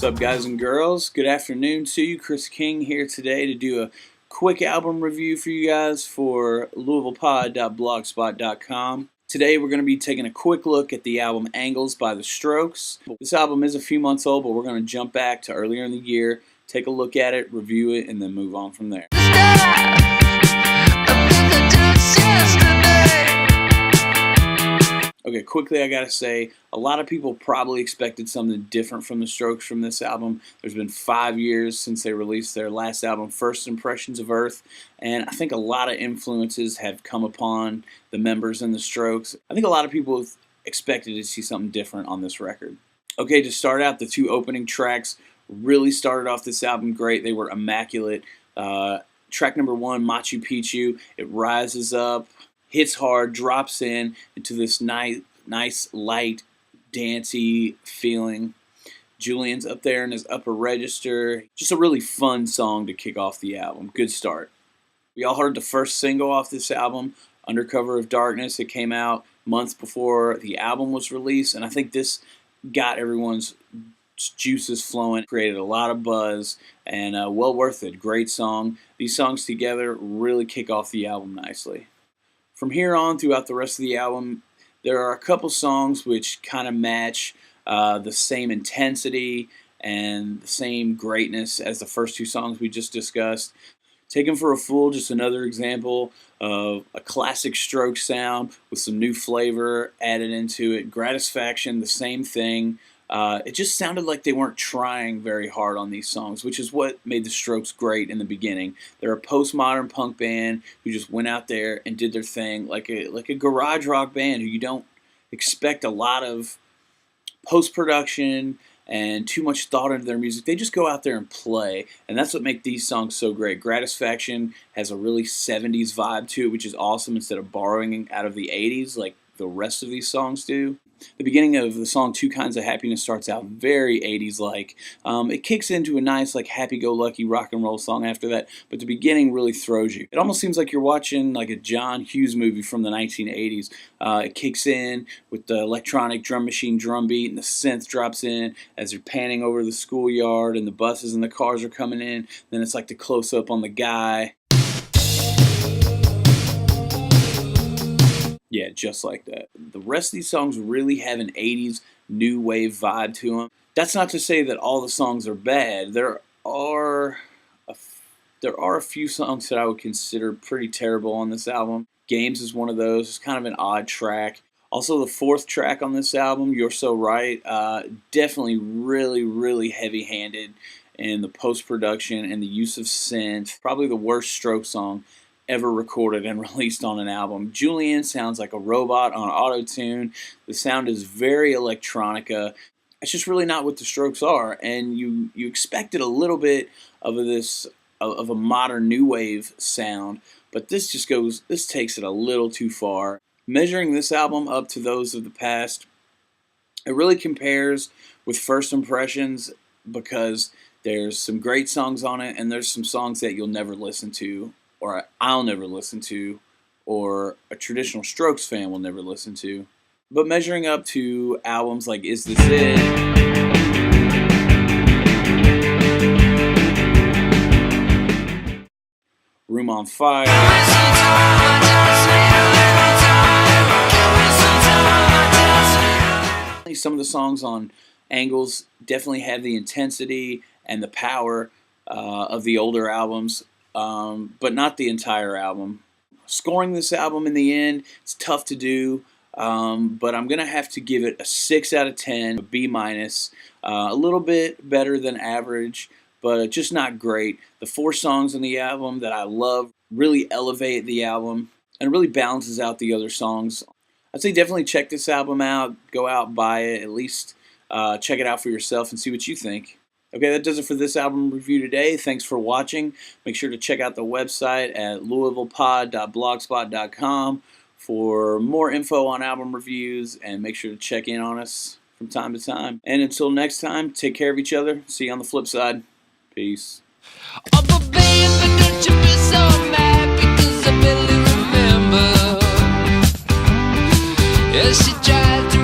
What's up, guys and girls? Good afternoon to you. Kris King here today to do a quick album review for you guys for LouisvillePod.blogspot.com. Today we're going to be taking a quick look at the album Angles by The Strokes. This album is a few months old, but we're going to jump back to earlier in the year, take a look at it, review it, and then move on from there. Okay, quickly I gotta say, a lot of people probably expected something different from The Strokes from this album. There's been 5 years since they released their last album, First Impressions of Earth, and I think a lot of influences have come upon the members in The Strokes. I think a lot of people have expected to see something different on this record. Okay, to start out, the two opening tracks really started off this album great. They were immaculate. Track number 1, Machu Picchu, it rises up, hits hard, drops into this nice, light, dancey feeling. Julian's up there in his upper register. Just a really fun song to kick off the album. Good start. We all heard the first single off this album, Under Cover of Darkness. It came out months before the album was released, and I think this got everyone's juices flowing, created a lot of buzz, and well worth it. Great song. These songs together really kick off the album nicely. From here on, throughout the rest of the album, there are a couple songs which kind of match the same intensity and the same greatness as the first two songs we just discussed. Taken for a Fool, just another example of a classic Strokes sound with some new flavor added into it. Gratisfaction, the same thing. It just sounded like they weren't trying very hard on these songs, which is what made the Strokes great in the beginning. They're a postmodern punk band who just went out there and did their thing, like a garage rock band who you don't expect a lot of post-production and too much thought into their music. They just go out there and play, and that's what makes these songs so great. Gratisfaction has a really 70s vibe to it, which is awesome, instead of borrowing out of the 80s like the rest of these songs do. The beginning of the song Two Kinds of Happiness starts out very 80s-like. It kicks into a nice, like, happy-go-lucky rock and roll song after that, but the beginning really throws you. It almost seems like you're watching like a John Hughes movie from the 1980s. It kicks in with the electronic drum machine drum beat, and the synth drops in as you're panning over the schoolyard, and the buses and the cars are coming in. Then it's like the close-up on the guy. Yeah, just like that. The rest of these songs really have an 80s new wave vibe to them. That's not to say that all the songs are bad. There are a few songs that I would consider pretty terrible on this album. Games is one of those. It's kind of an odd track. Also, the fourth track on this album, You're So Right, definitely really heavy-handed in the post-production and the use of synth. Probably the worst Strokes song ever recorded and released on an album. Julian sounds like a robot on auto-tune. The sound is very electronica. It's just really not what the Strokes are, and you expected a little bit of a modern new wave sound, but this takes it a little too far. Measuring this album up to those of the past, it really compares with First Impressions because there's some great songs on it, and there's some songs that you'll never listen to, or I'll never listen to, or a traditional Strokes fan will never listen to. But measuring up to albums like Is This It?, Room on Fire, some of the songs on Angles definitely have the intensity and the power of the older albums. But not the entire album. Scoring this album in the end, it's tough to do, but I'm going to have to give it a 6 out of 10, a B-. A little bit better than average, but just not great. The 4 songs on the album that I love really elevate the album and really balances out the other songs. I'd say definitely check this album out, go out, buy it, at least check it out for yourself and see what you think. Okay, that does it for this album review today. Thanks for watching. Make sure to check out the website at LouisvillePod.blogspot.com for more info on album reviews, and make sure to check in on us from time to time. And until next time, take care of each other. See you on the flip side. Peace. Oh, but baby, don't you be so mad because I barely remember. Yeah, she tried to